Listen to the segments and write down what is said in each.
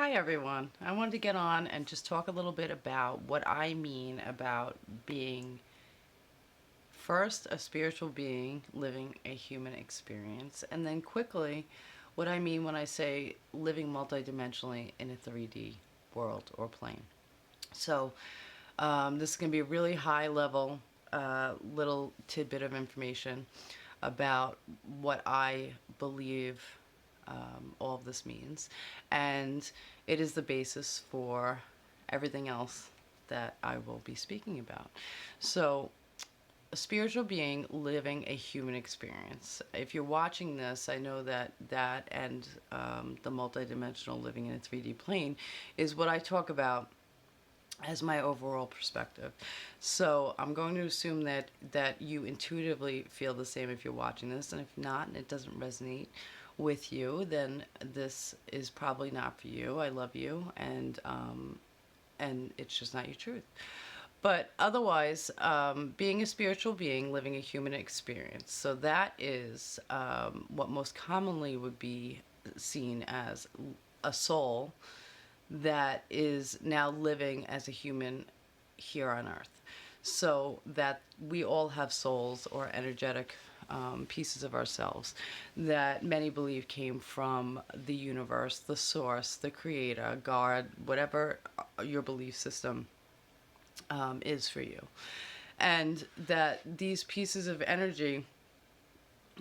Hi, everyone. I wanted to get on and just talk a little bit about what I mean about being first a spiritual being living a human experience, and then quickly what I mean when I say living multidimensionally in a 3D world or plane. So, this is going to be a really high level little tidbit of information about what I believe all of this means. And it is the basis for everything else that I will be speaking about. So, a spiritual being living a human experience. If you're watching this, I know that and the multidimensional living in a 3D plane is what I talk about as my overall perspective. So I'm going to assume that you intuitively feel the same if you're watching this, and if not, and it doesn't resonate with you, then this is probably not for you. I love you, and it's just not your truth. But otherwise, being a spiritual being living a human experience. So that is what most commonly would be seen as a soul that is now living as a human here on earth. So that we all have souls or energetic pieces of ourselves that many believe came from the universe, the source, the creator, God, whatever your belief system is for you. And that these pieces of energy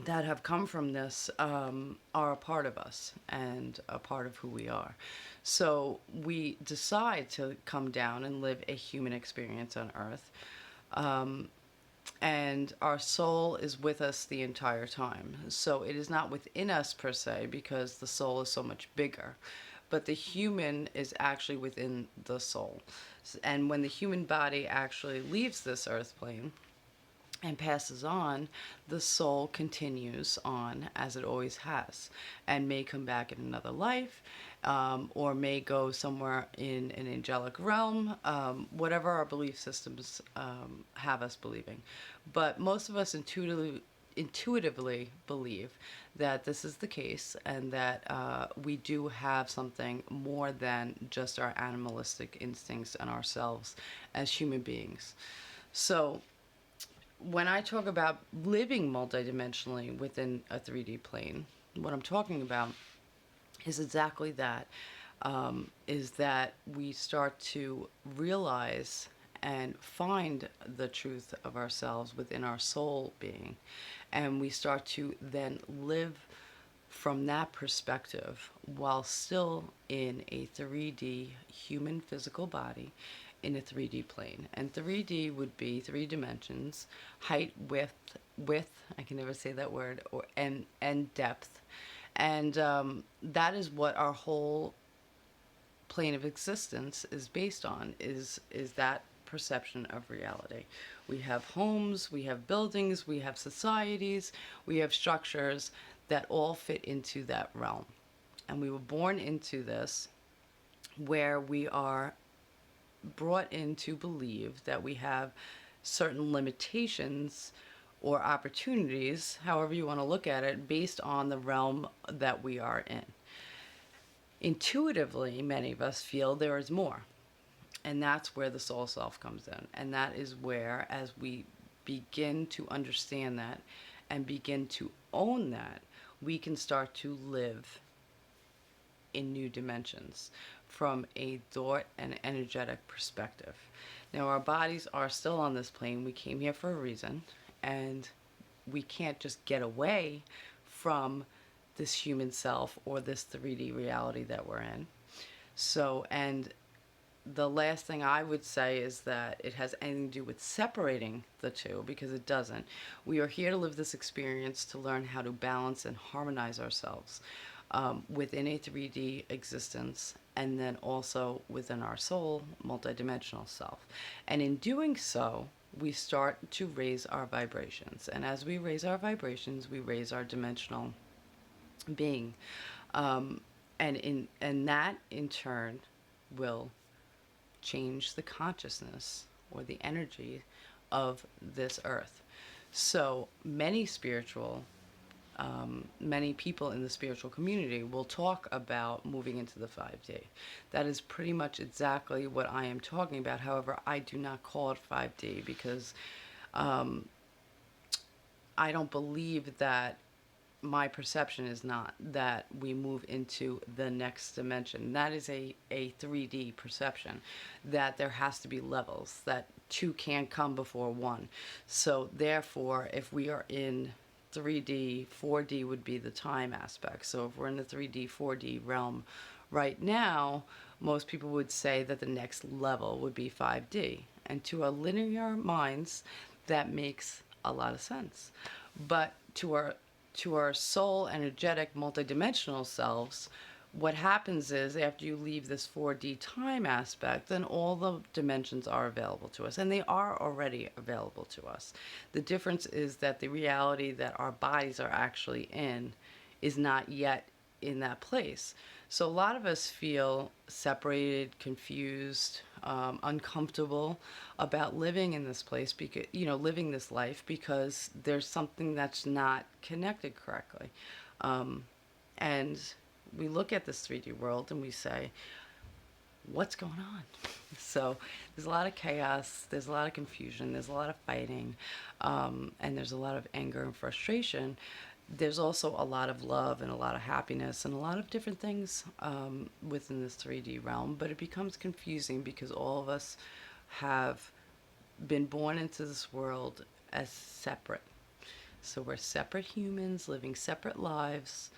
that have come from this are a part of us and a part of who we are. So we decide to come down and live a human experience on earth. And our soul is with us the entire time. So it is not within us per se because the soul is so much bigger, but the human is actually within the soul. And when the human body actually leaves this earth plane, and passes on, the soul continues on as it always has and may come back in another life, or may go somewhere in an angelic realm, whatever our belief systems have us believing. But most of us intuitively believe that this is the case and that we do have something more than just our animalistic instincts and ourselves as human beings. So when I talk about living multidimensionally within a 3D plane, what I'm talking about is exactly that. Is that we start to realize and find the truth of ourselves within our soul being, and we start to then live from that perspective while still in a 3D human physical body in a 3D plane. And 3D would be three dimensions: height, width, I can never say that word, or and depth. And that is what our whole plane of existence is based on, is that perception of reality. We have homes, we have buildings, we have societies, we have structures that all fit into that realm. And we were born into this where we are brought in to believe that we have certain limitations or opportunities, however you want to look at it, based on the realm that we are in. Intuitively, many of us feel there is more. And that's where the soul self comes in. And that is where, as we begin to understand that and begin to own that, we can start to live in new dimensions from a thought and energetic perspective. Now, our bodies are still on this plane. We came here for a reason, and we can't just get away from this human self or this 3D reality that we're in. So, and the last thing I would say is that it has anything to do with separating the two, because it doesn't. We are here to live this experience to learn how to balance and harmonize ourselves within a 3D existence, and then also within our soul, multidimensional self. And in doing so, we start to raise our vibrations. And as we raise our vibrations, we raise our dimensional being. And that in turn will change the consciousness or the energy of this earth. So many spiritual many people in the spiritual community will talk about moving into the 5D. That is pretty much exactly what I am talking about. However, I do not call it 5D because I don't believe that my perception is not that we move into the next dimension. That is a 3D perception, that there has to be levels, that two can't come before one. So therefore, if we are in 3D, 4D would be the time aspect. So if we're in the 3D, 4D realm right now, most people would say that the next level would be 5D. And to our linear minds, that makes a lot of sense. But to our soul, energetic, multidimensional selves, what happens is after you leave this 4D time aspect, then all the dimensions are available to us, and they are already available to us. The difference is that the reality that our bodies are actually in is not yet in that place. So a lot of us feel separated, confused, uncomfortable about living in this place because living this life because there's something that's not connected correctly, and we look at this 3D world and we say, what's going on? So there's a lot of chaos, there's a lot of confusion, there's a lot of fighting, and there's a lot of anger and frustration. There's also a lot of love and a lot of happiness and a lot of different things within this 3D realm, but it becomes confusing because all of us have been born into this world as separate. So we're separate humans living separate lives,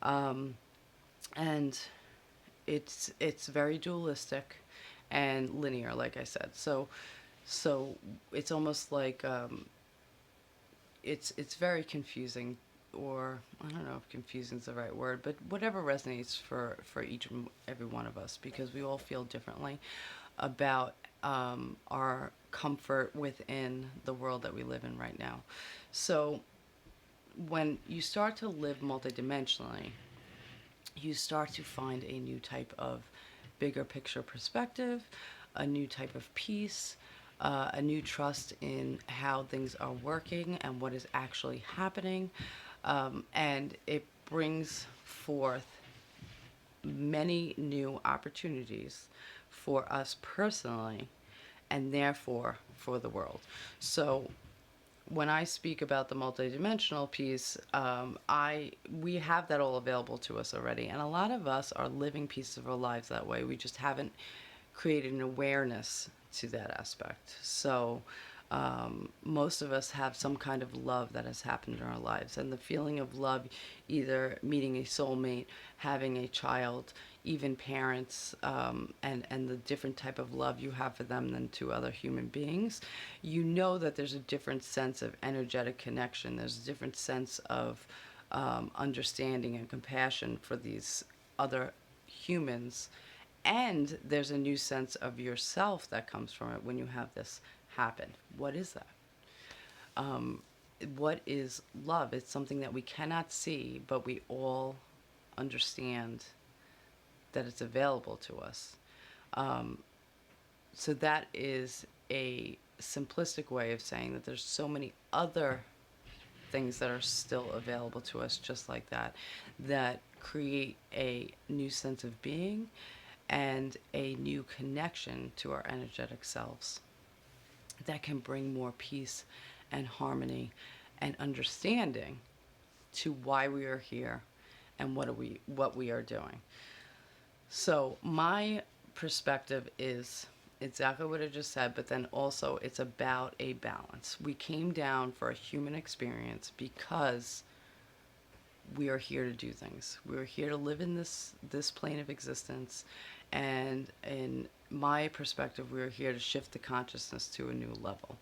and it's very dualistic and linear, like I said. So it's almost like it's very confusing, or I don't know if confusing is the right word, but whatever resonates for each and every one of us, because we all feel differently about our comfort within the world that we live in right now. So when you start to live multidimensionally, you start to find a new type of bigger picture perspective, a new type of peace, a new trust in how things are working and what is actually happening. And it brings forth many new opportunities for us personally and therefore for the world. So when I speak about the multidimensional piece, we have that all available to us already, and a lot of us are living pieces of our lives that way. We just haven't created an awareness to that aspect. So most of us have some kind of love that has happened in our lives, and the feeling of love, either meeting a soulmate, having a child, even parents, and the different type of love you have for them than to other human beings, you know that there's a different sense of energetic connection. There's a different sense of understanding and compassion for these other humans, and there's a new sense of yourself that comes from it when you have this happen. What is that? What is love? It's something that we cannot see, but we all understand that it's available to us. So that is a simplistic way of saying that there's so many other things that are still available to us just like that, that create a new sense of being and a new connection to our energetic selves that can bring more peace and harmony and understanding to why we are here and what we are doing. So my perspective is exactly what I just said, but then also it's about a balance. We came down for a human experience because we are here to do things. We are here to live in this plane of existence, and in my perspective, we are here to shift the consciousness to a new level.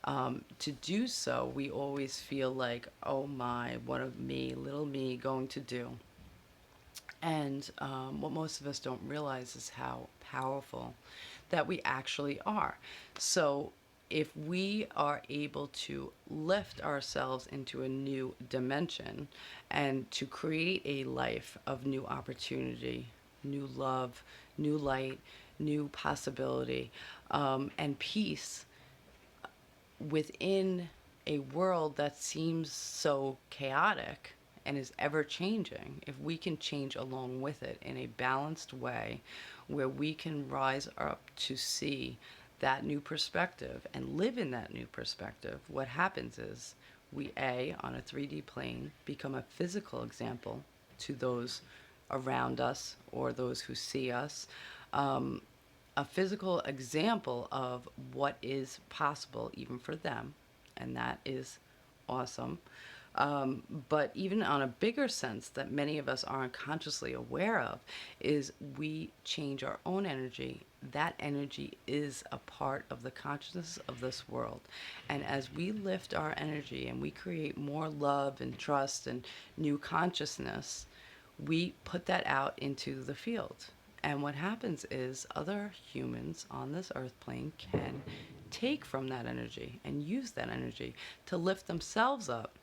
To do so, we always feel like, oh my, what of me, little me, going to do? And what most of us don't realize is how powerful that we actually are. So if we are able to lift ourselves into a new dimension and to create a life of new opportunity, new love, new light, new possibility, and peace within a world that seems so chaotic and is ever changing, if we can change along with it in a balanced way where we can rise up to see that new perspective and live in that new perspective, what happens is we, A, on a 3D plane, become a physical example to those around us or those who see us. Um, a physical example of what is possible even for them, and that is awesome. But even on a bigger sense that many of us aren't consciously aware of, is we change our own energy. That energy is a part of the consciousness of this world. And as we lift our energy and we create more love and trust and new consciousness, we put that out into the field. And what happens is other humans on this earth plane can take from that energy and use that energy to lift themselves up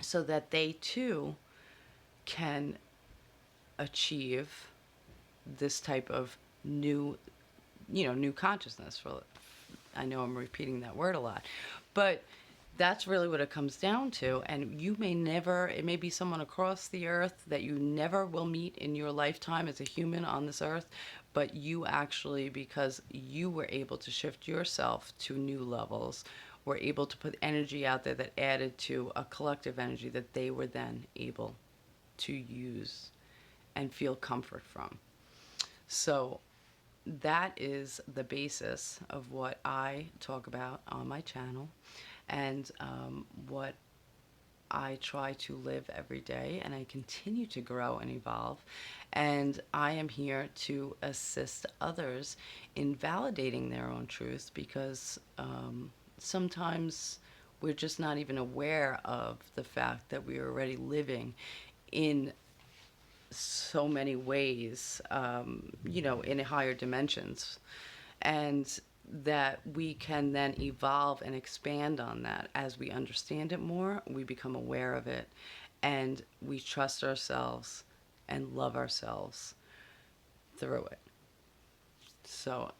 so that they too can achieve this type of new, new consciousness. For, I know I'm repeating that word a lot, but that's really what it comes down to. And you may never, it may be someone across the earth that you never will meet in your lifetime as a human on this earth, but you actually, because you were able to shift yourself to new levels, were able to put energy out there that added to a collective energy that they were then able to use and feel comfort from. So that is the basis of what I talk about on my channel, and what I try to live every day, and I continue to grow and evolve. And I am here to assist others in validating their own truth, because sometimes we're just not even aware of the fact that we are already living in so many ways, in higher dimensions. And that we can then evolve and expand on that as we understand it more, we become aware of it, and we trust ourselves and love ourselves through it. So,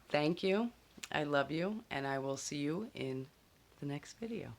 thank you. I love you, and I will see you in the next video.